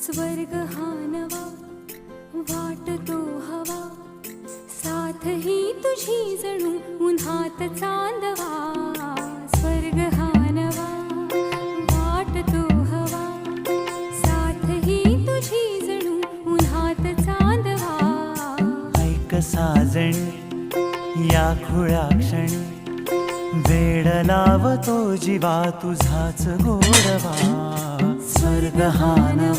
स्वर्ग हा नवा वाटतो हवा, साथ ही तुझी जणू उन्हात चांदवा. स्वर्ग हा नवा वाटतो हवा, साथ ही तुझी जणू उन्हात चांदवा. ऐक साजणी या खुळ्या क्षणी, वेड लावतो जीवा तुझाच गोडवा. स्वर्ग हा नवा